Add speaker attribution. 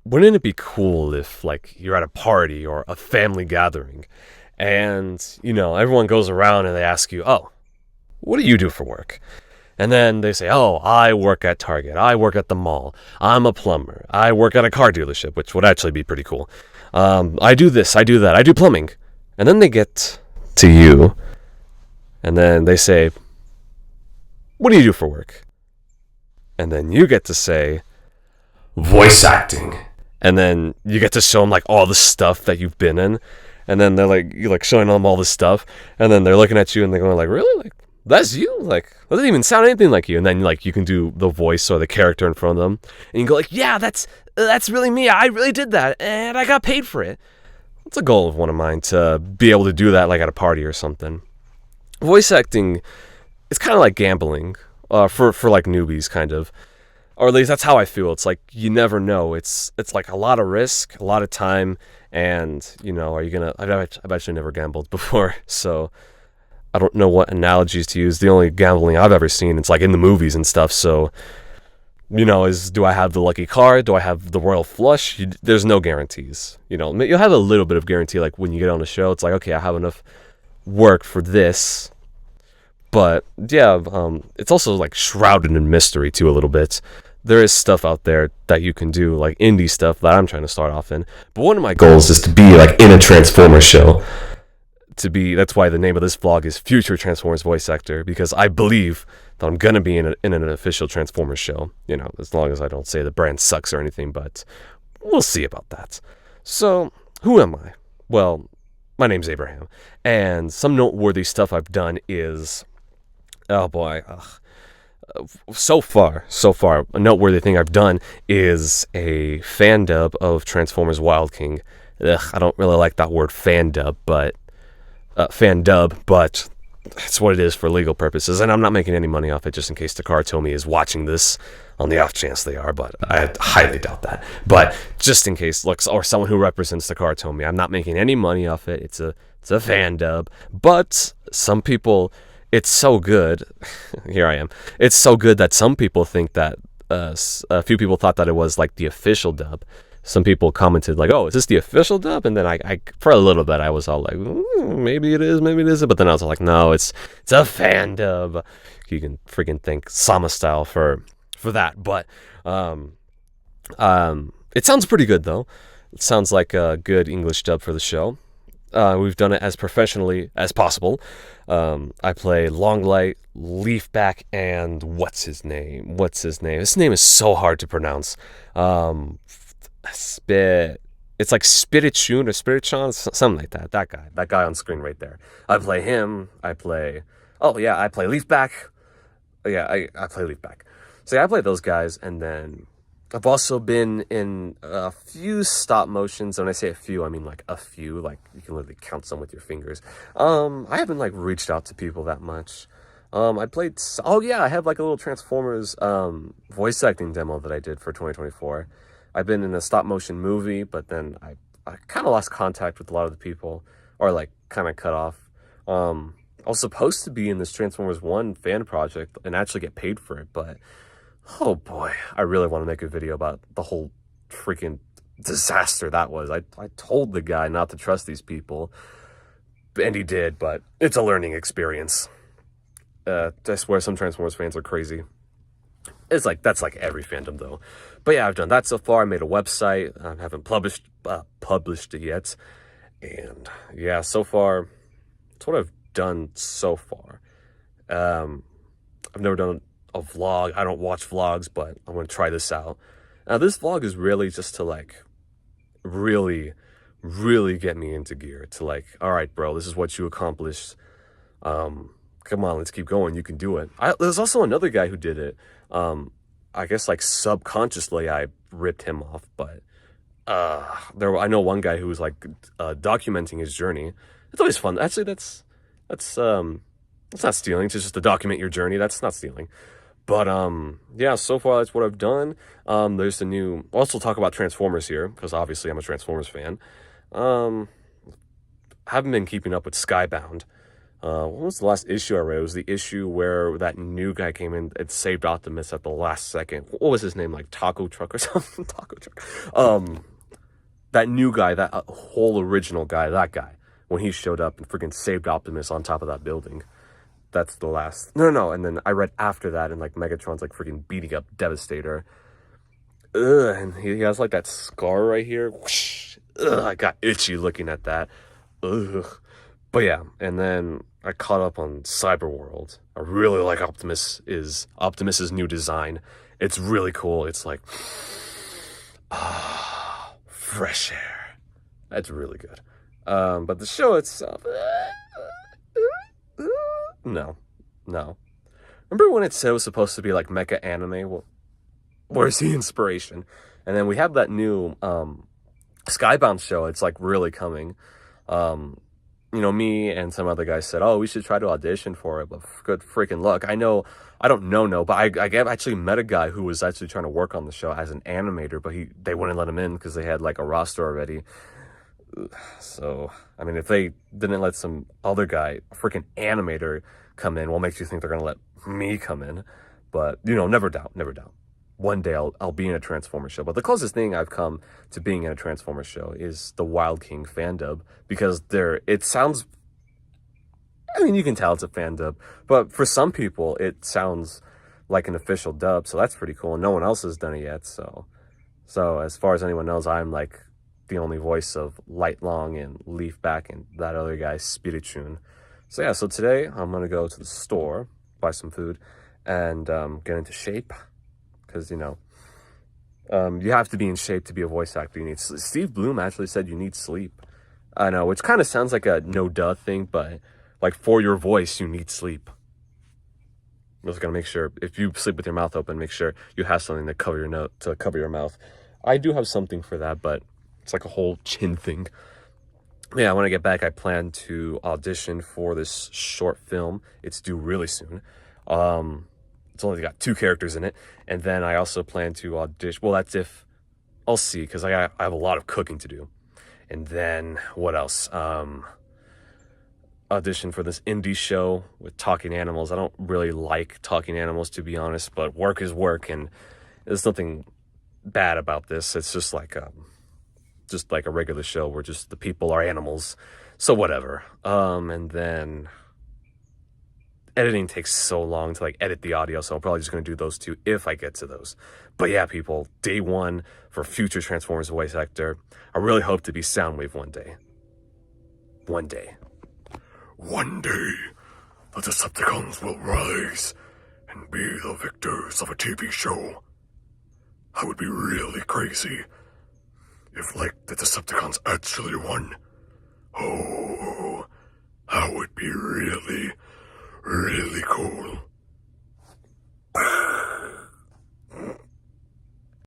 Speaker 1: wouldn't it be cool if, like, you're at a party or a family gathering and, everyone goes around and they ask you, oh, what do you do for work? And then they say, oh, I work at Target. I work at the mall. I'm a plumber. I work at a car dealership, which would actually be pretty cool. I do this. I do that. I do plumbing. And then they get to you and then they say, what do you do for work? And then you get to say, voice acting. And then you get to show them, like, all the stuff that you've been in. And then you're like showing them all this stuff. And then they're looking at you and they're going like, really? Like, that's you? Like, that doesn't even sound anything like you. And then, like, you can do the voice or the character in front of them. And you go like, yeah, that's really me. I really did that. And I got paid for it. It's a goal of one of mine to be able to do that, like, at a party or something. Voice acting is kind of like gambling for like newbies, kind of. Or at least that's how I feel. It's like you never know. It's like a lot of risk, a lot of time, and are you gonna? I've actually never gambled before, so I don't know what analogies to use. The only gambling I've ever seen, it's like in the movies and stuff. So is, do I have the lucky card? Do I have the royal flush? There's no guarantees. You'll have a little bit of guarantee, like when you get on a show. It's like, okay, I have enough work for this. But yeah, it's also like shrouded in mystery too a little bit. There is stuff out there that you can do, like indie stuff that I'm trying to start off in. But one of my goals is to be like in a Transformers show. That's why the name of this vlog is Future Transformers Voice Actor, because I believe that I'm gonna be in an official Transformers show. As long as I don't say the brand sucks or anything, but we'll see about that. So, who am I? Well, my name's Abraham, and some noteworthy stuff I've done is, oh boy, so far, a noteworthy thing I've done is a fan dub of Transformers Wild King. I don't really like that word fan dub, but it's what it is for legal purposes, and I'm not making any money off it, just in case Takara Tomy is watching this, on the off chance they are, but I highly doubt that. But just in case, or someone who represents Takara Tomy, I'm not making any money off it. It's a fan dub, but some people, it's so good. Here I am. It's so good that some people think that a few people thought that it was like the official dub. Some people commented like, "Oh, is this the official dub?" And then I for a little bit I was all like, "Maybe it is, maybe it isn't." But then I was like, "No, it's a fan dub." You can freaking thank Sama Style for that. But it sounds pretty good though. It sounds like a good English dub for the show. We've done it as professionally as possible. I play Longlight, Leafback, and what's his name? His name is so hard to pronounce. It's like Spirichun or Spirichon, something like that. That guy on screen right there. I play him. I play Leafback. Yeah, I play Leafback. So yeah, I play those guys, and then I've also been in a few stop motions. When I say a few, I mean like a few. Like you can literally count some with your fingers. I haven't like reached out to people that much. I played. Oh yeah, I have like a little Transformers voice acting demo that I did for 2024. I've been in a stop motion movie, but then I kind of lost contact with a lot of the people, or like kind of cut off. I was supposed to be in this Transformers 1 fan project and actually get paid for it, but oh boy, I really want to make a video about the whole freaking disaster that was. I told the guy not to trust these people, and he did, but it's a learning experience. I swear some Transformers fans are crazy. That's like every fandom though. But yeah, I've done that so far. I made a website. I haven't published it yet. And yeah, so far, that's what I've done so far. I've never done a vlog. I don't watch vlogs, but I'm going to try this out. Now, this vlog is really just to like really, really get me into gear. To like, all right, bro, this is what you accomplished. Come on, let's keep going. You can do it. There's also another guy who did it. I guess like subconsciously I ripped him off, but I know one guy who was like documenting his journey. It's always fun. Actually, that's not stealing. It's just to document your journey. That's not stealing. But yeah, so far that's what I've done. There's the new. I'll also talk about Transformers here because obviously I'm a Transformers fan. Haven't been keeping up with Skybound. What was the last issue I read? It was the issue where that new guy came in and saved Optimus at the last second. What was his name? Like Taco Truck or something? Taco Truck. That new guy, that whole original guy, that guy, when he showed up and freaking saved Optimus on top of that building. That's the last. No. And then I read after that, and like Megatron's like freaking beating up Devastator. Ugh, and he has like that scar right here. Whoosh. Ugh, I got itchy looking at that. Ugh. But yeah, and then I caught up on Cyberworld. I really like Optimus's new design. It's really cool. It's like fresh air. That's really good. But the show itself, no. Remember when it said it was supposed to be like mecha anime? Well, where's the inspiration? And then we have that new Skybound show. It's like really coming. Me and some other guys said, oh, we should try to audition for it, but good freaking luck. I don't know, but I actually met a guy who was actually trying to work on the show as an animator, but they wouldn't let him in because they had like a roster already. So, I mean, if they didn't let some other guy, a freaking animator, come in, what makes you think they're going to let me come in? But, never doubt. One day I'll be in a Transformers show. But the closest thing I've come to being in a Transformers show is the Wild King fan dub, because it sounds, I mean, you can tell it's a fan dub, but for some people it sounds like an official dub, so that's pretty cool, and no one else has done it yet, so as far as anyone knows, I'm like the only voice of Light Long and Leafback and that other guy, Spiritune. So yeah, so today I'm gonna go to the store, buy some food, and get into shape. Because, you have to be in shape to be a voice actor. Steve Bloom actually said you need sleep. I know, which kind of sounds like a no-duh thing, but, like, for your voice, you need sleep. I'm just going to make sure, if you sleep with your mouth open, make sure you have something to cover your mouth. I do have something for that, but it's like a whole chin thing. Yeah, when I get back, I plan to audition for this short film. It's due really soon. It's only got 2 characters in it, and then I also plan to audition. Well, that's if I'll see, because I have a lot of cooking to do. And then what else? Audition for this indie show with talking animals. I don't really like talking animals, to be honest, but work is work, and there's nothing bad about this. It's just like a regular show where just the people are animals, so whatever. And then editing takes so long to like edit the audio, so I'm probably just going to do those 2 if I get to those. But yeah, people, day 1 for future Transformers voice actor. I really hope to be Soundwave one day. One day, the Decepticons will rise and be the victors of a TV show. I would be really crazy if, like, the Decepticons actually won. Oh, that would be really, really cool.